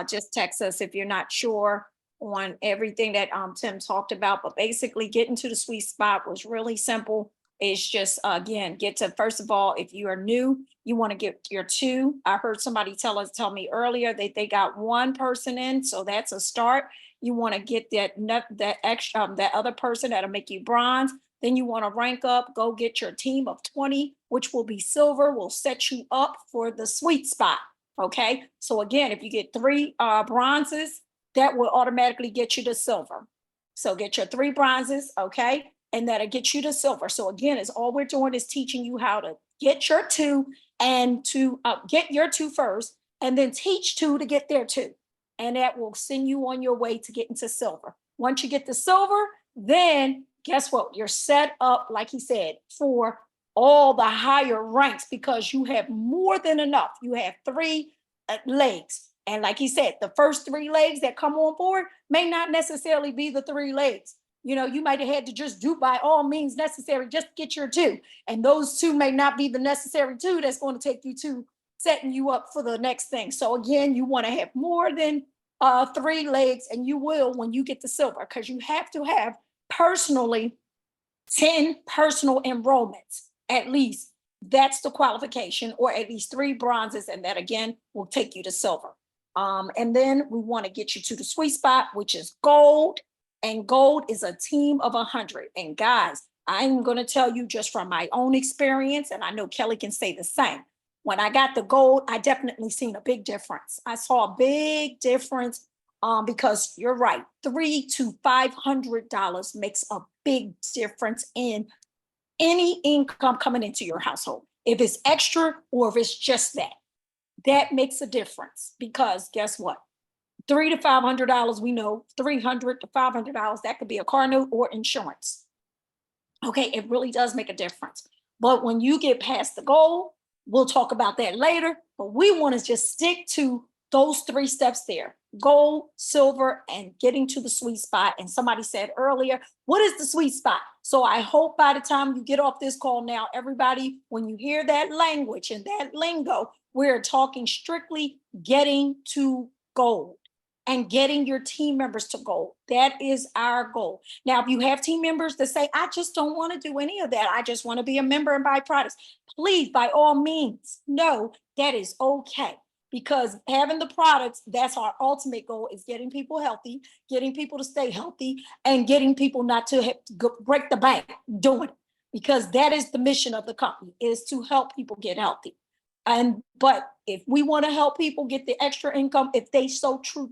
just text us if you're not sure on everything that Tim talked about. But basically, getting to the sweet spot was really simple. It's just, again, get to, first of all, if you are new, you want to get your 2. I heard somebody tell me earlier that they got 1 person in, so that's a start. You want to get that extra, that other person that'll make you bronze. Then you want to rank up, go get your team of 20, which will be silver, will set you up for the sweet spot. Okay. So again, if you get 3 bronzes, that will automatically get you to silver. So get your 3 bronzes. Okay. And that'll get you to silver. So again, it's all we're doing is teaching you how to get your 2 and to get your 2 first, and then teach 2 to get their 2. And that will send you on your way to get into silver. Once you get the silver, then guess what? You're set up, like he said, for all the higher ranks because you have more than enough. You have 3 legs. And like he said, the first 3 legs that come on board may not necessarily be the 3 legs. You know, you might have had to just do by all means necessary, just get your 2. And those 2 may not be the necessary 2 that's going to take you to setting you up for the next thing. So again, you want to have more than 3 legs, and you will when you get the silver, because you have to have personally 10 personal enrollments at least. That's the qualification, or at least 3 bronzes, and that again will take you to silver. And then we want to get you to the sweet spot, which is gold. And gold is a team of 100. And guys, I'm going to tell you just from my own experience, and I know Kelly can say the same. When I got the gold, I definitely seen a big difference. I saw a big difference because you're right, $300 to $500 makes a big difference in any income coming into your household. If it's extra or if it's just that, that makes a difference, because guess what? $300 to $500, we know $300 to $500, that could be a car note or insurance. Okay, it really does make a difference. But when you get past the goal, we'll talk about that later, but we want to just stick to those 3 steps there: gold, silver, and getting to the sweet spot. And somebody said earlier, what is the sweet spot? So I hope by the time you get off this call now, everybody, when you hear that language and that lingo, we're talking strictly getting to gold and getting your team members to gold. That is our goal. Now, if you have team members that say, I just don't want to do any of that, I just want to be a member and buy products, please, by all means, know that is okay. Because having the products, that's our ultimate goal, is getting people healthy, getting people to stay healthy, and getting people not to break the bank doing it. Because that is the mission of the company, is to help people get healthy. But if we want to help people get the extra income, if they so true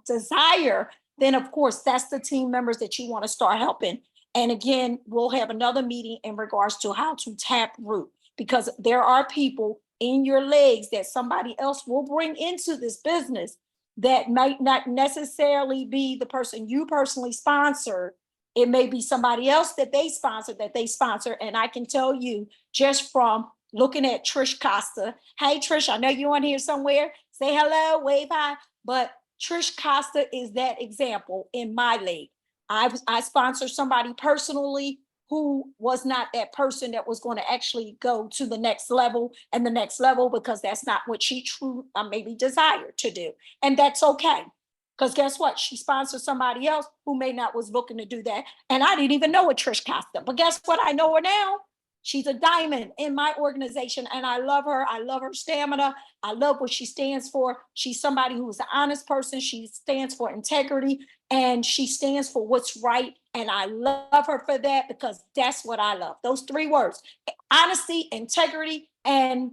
desire, then of course that's the team members that you want to start helping. And again, we'll have another meeting in regards to how to tap root, because there are people in your legs that somebody else will bring into this business that might not necessarily be the person you personally sponsor. It may be somebody else that they sponsor. And I can tell you just from looking at Trish Costa. Hey, Trish, I know you're on here somewhere. Say hello, wave hi. But Trish Costa is that example in my league. I sponsor somebody personally who was not that person that was going to actually go to the next level and the next level, because that's not what she maybe desired to do. And that's okay. Because guess what? She sponsored somebody else who may not was looking to do that. And I didn't even know a Trish Costa. But guess what? I know her now. She's a diamond in my organization, and I love her. I love her stamina. I love what she stands for. She's somebody who's an honest person. She stands for integrity, and she stands for what's right. And I love her for that, because that's what I love. Those 3 words: honesty, integrity, and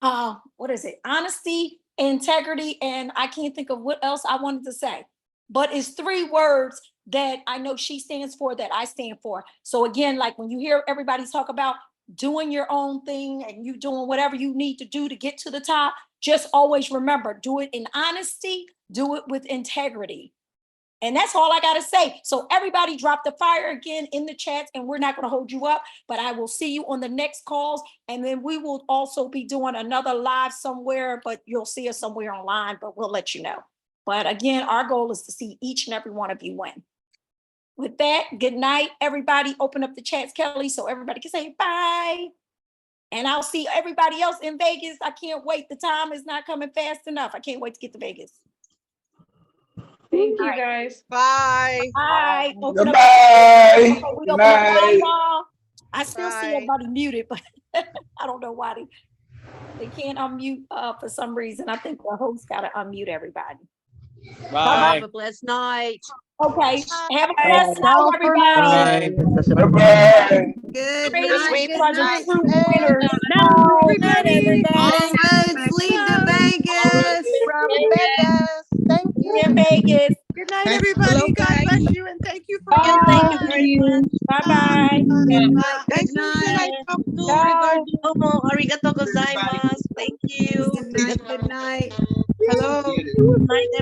honesty, integrity, and I can't think of what else I wanted to say. But it's 3 words that I know she stands for, that I stand for. So again, like when you hear everybody talk about doing your own thing and you doing whatever you need to do to get to the top, just always remember, do it in honesty, do it with integrity. And that's all I got to say. So everybody drop the fire again in the chats, and we're not going to hold you up, but I will see you on the next calls. And then we will also be doing another live somewhere, but you'll see us somewhere online, but we'll let you know. But again, our goal is to see each and every one of you win. With that, good night, everybody. Open up the chats, Kelly, so everybody can say bye. And I'll see everybody else in Vegas. I can't wait. The time is not coming fast enough. I can't wait to get to Vegas. Thank you, guys. Bye. Bye. Open up. Goodbye. Okay, we Good open up. Bye, night. y'all. I still see Bye. everybody muted, but I don't know why they can't unmute for some reason. I think the host got to unmute everybody. Bye-bye. Have a blessed night. Okay, have a Bye. blessed night, Ciao for everybody. Bye-bye. Good Three night, good for the night. true And winners. Night, Good night, everybody. everybody. All roads lead to Vegas. from Vegas. Thank you. In Vegas. Good night, Thank- everybody. God bless you and thank you for Bye. your Thank you time. very much. Bye-bye. Good night, Thank good you. night. Ciao. Domo. Arigato gozaimasu. Thank you. Good night, good night. Hello. Good night, everyone.